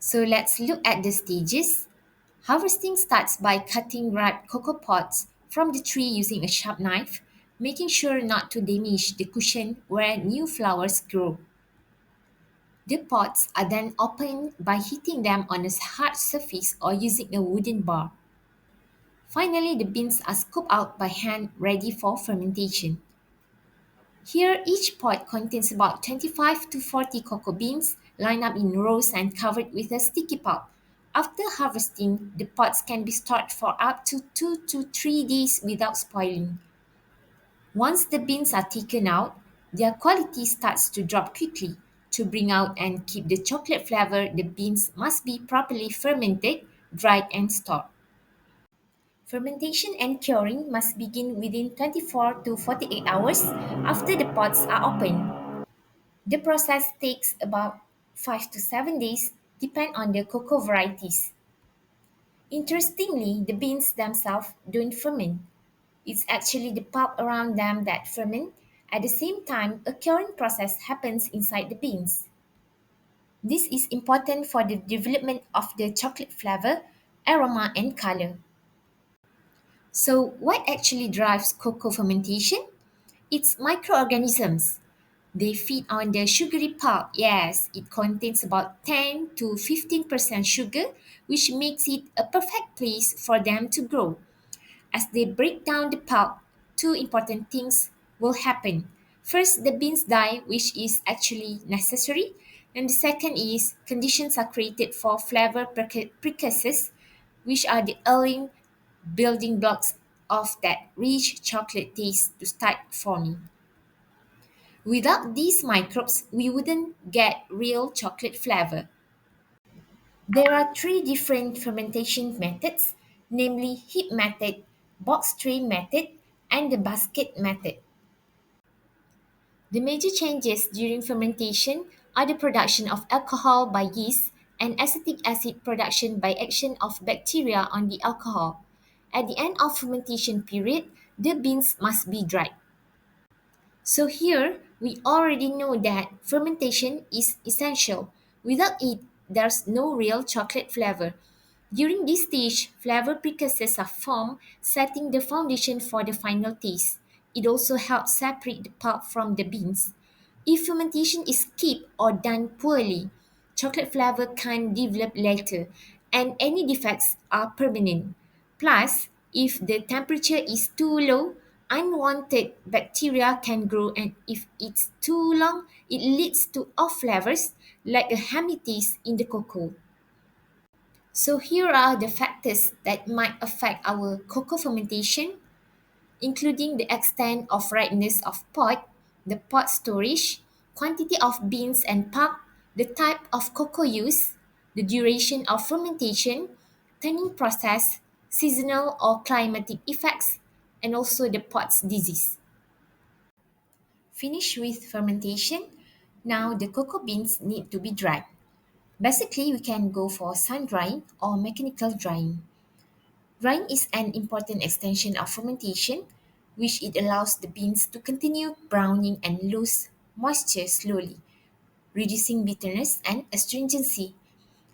So let's look at the stages. Harvesting starts by cutting ripe cocoa pods from the tree using a sharp knife, making sure not to damage the cushion where new flowers grow. The pods are then opened by hitting them on a hard surface or using a wooden bar. Finally, the beans are scooped out by hand ready for fermentation. Here, each pod contains about 25 to 40 cocoa beans lined up in rows and covered with a sticky pulp. After harvesting, the pods can be stored for up to 2 to 3 days without spoiling. Once the beans are taken out, their quality starts to drop quickly. To bring out and keep the chocolate flavor, the beans must be properly fermented, dried, and stored. Fermentation and curing must begin within 24 to 48 hours after the pods are opened. The process takes about 5 to 7 days, depend on the cocoa varieties. Interestingly, the beans themselves don't ferment. It's actually the pulp around them that ferment. At the same time, a curing process happens inside the beans. This is important for the development of the chocolate flavor, aroma, and color. So, what actually drives cocoa fermentation? It's microorganisms. They feed on the sugary pulp. Yes, it contains about 10 to 15% sugar, which makes it a perfect place for them to grow. As they break down the pulp, two important things will happen. First, the beans die, which is actually necessary. And the second is conditions are created for flavor precursors, which are the early building blocks of that rich chocolate taste to start forming. Without these microbes, we wouldn't get real chocolate flavor. There are three different fermentation methods, namely heat method, box tray method, and the basket method. The major changes during fermentation are the production of alcohol by yeast and acetic acid production by action of bacteria on the alcohol. At the end of fermentation period, the beans must be dried. So here we already know that fermentation is essential. Without it, there's no real chocolate flavor. During this stage, flavor precursors are formed, setting the foundation for the final taste. It also helps separate the pulp from the beans. If fermentation is skipped or done poorly, chocolate flavor can develop later, and any defects are permanent. Plus, if the temperature is too low, unwanted bacteria can grow, and if it's too long, it leads to off flavors like a hammy taste in the cocoa. So here are the factors that might affect our cocoa fermentation, including the extent of ripeness of pod, the pod storage, quantity of beans and pulp, the type of cocoa used, the duration of fermentation, tanning process, seasonal or climatic effects, and also the pod's disease. Finish with fermentation. Now the cocoa beans need to be dried. Basically, we can go for sun drying or mechanical drying. Drying is an important extension of fermentation, which it allows the beans to continue browning and lose moisture slowly, reducing bitterness and astringency.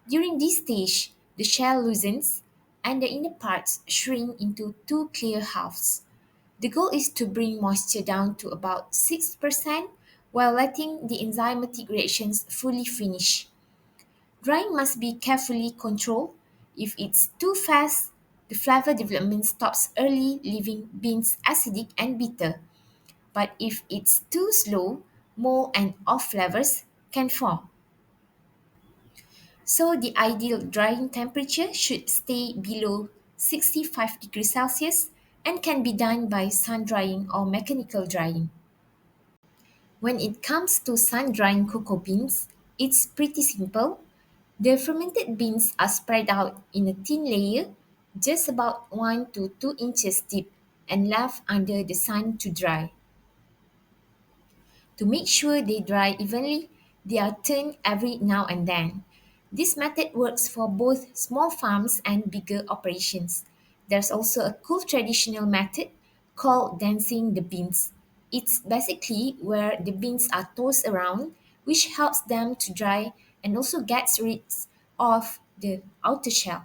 During this stage, the shell loosens and the inner parts shrink into two clear halves. The goal is to bring moisture down to about 6% while letting the enzymatic reactions fully finish. Drying must be carefully controlled. If it's too fast, the flavor development stops early, leaving beans acidic and bitter. But if it's too slow, mold and off flavors can form. So the ideal drying temperature should stay below 65 degrees Celsius and can be done by sun drying or mechanical drying. When it comes to sun drying cocoa beans, it's pretty simple. The fermented beans are spread out in a thin layer, just about 1 to 2 inches deep, and left under the sun to dry. To make sure they dry evenly, they are turned every now and then. This method works for both small farms and bigger operations. There's also a cool traditional method called dancing the beans. It's basically where the beans are tossed around, which helps them to dry and also gets rid of the outer shell.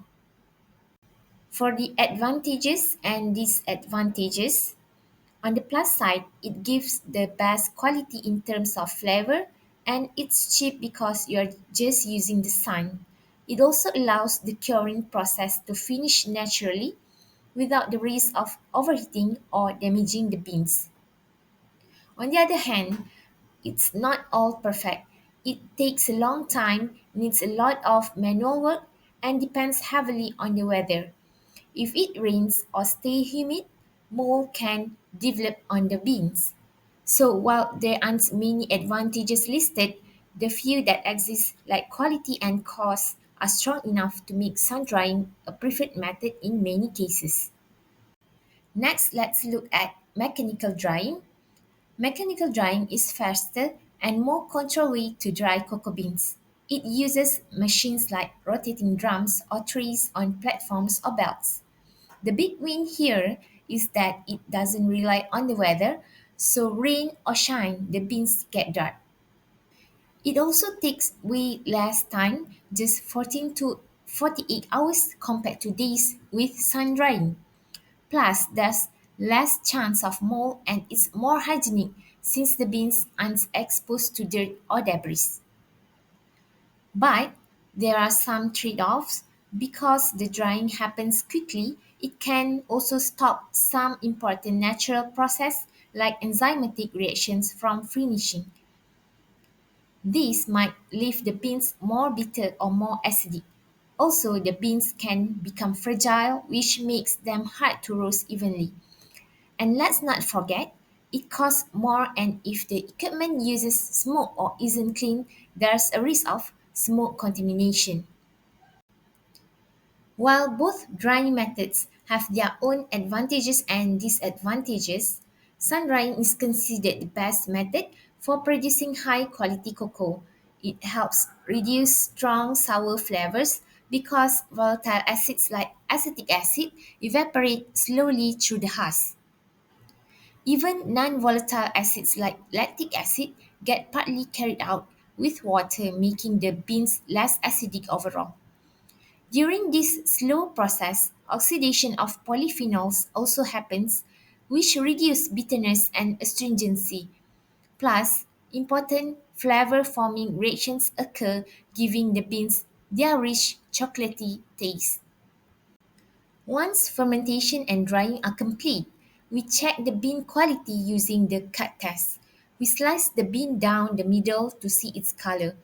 For the advantages and disadvantages, on the plus side, it gives the best quality in terms of flavor and it's cheap because you're just using the sun. It also allows the curing process to finish naturally without the risk of overheating or damaging the beans. On the other hand, it's not all perfect. It takes a long time, needs a lot of manual work, and depends heavily on the weather. If it rains or stay humid, mold can develop on the beans. So while there aren't many advantages listed, the few that exist like quality and cost are strong enough to make sun drying a preferred method in many cases. Next, let's look at mechanical drying. Mechanical drying is faster and more controlled way to dry cocoa beans. It uses machines like rotating drums or trays on platforms or belts. The big win here is that it doesn't rely on the weather, so rain or shine, the beans get dry. It also takes way less time, just 14 to 48 hours compared to days with sun drying. Plus, there's less chance of mold and it's more hygienic since the beans aren't exposed to dirt or debris. But there are some trade-offs because the drying happens quickly. It can also stop some important natural process like enzymatic reactions from finishing. These might leave the beans more bitter or more acidic. Also, the beans can become fragile, which makes them hard to roast evenly. And let's not forget, it costs more, and if the equipment uses smoke or isn't clean, there's a risk of smoke contamination. While both drying methods have their own advantages and disadvantages, sun drying is considered the best method for producing high quality cocoa. It helps reduce strong sour flavors because volatile acids like acetic acid evaporate slowly through the husk. Even non-volatile acids like lactic acid get partly carried out with water, making the beans less acidic overall. During this slow process, oxidation of polyphenols also happens, which reduce bitterness and astringency. Plus, important flavor-forming reactions occur, giving the beans their rich chocolatey taste. Once fermentation and drying are complete, we check the bean quality using the cut test. We slice the bean down the middle to see its color.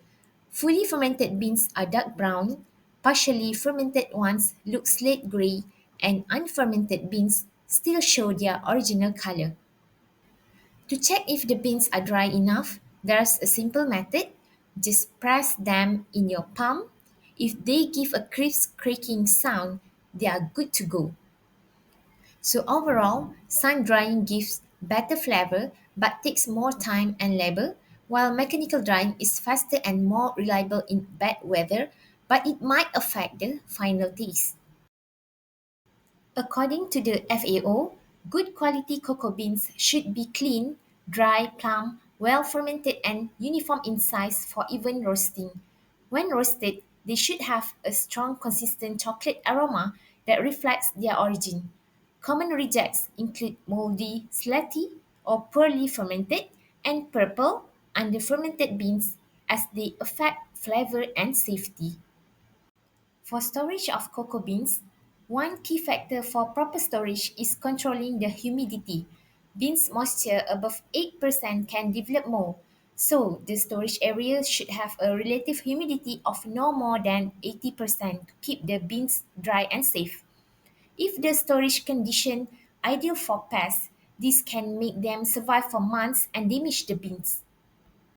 Fully fermented beans are dark brown, partially fermented ones look slate gray, and unfermented beans still show their original color. To check if the beans are dry enough, there's a simple method. Just press them in your palm. If they give a crisp cracking sound, they are good to go. So overall, sun drying gives better flavor but takes more time and labor, while mechanical drying is faster and more reliable in bad weather, but it might affect the final taste. According to the FAO, good quality cocoa beans should be clean, dry, plump, well fermented, and uniform in size for even roasting. When roasted, they should have a strong, consistent chocolate aroma that reflects their origin. Common rejects include moldy, slaty, or poorly fermented, and purple, underfermented beans as they affect flavor and safety. For storage of cocoa beans, one key factor for proper storage is controlling the humidity. Beans moisture above 8% can develop mold, so the storage area should have a relative humidity of no more than 80% to keep the beans dry and safe. If the storage condition ideal for pests, this can make them survive for months and damage the beans.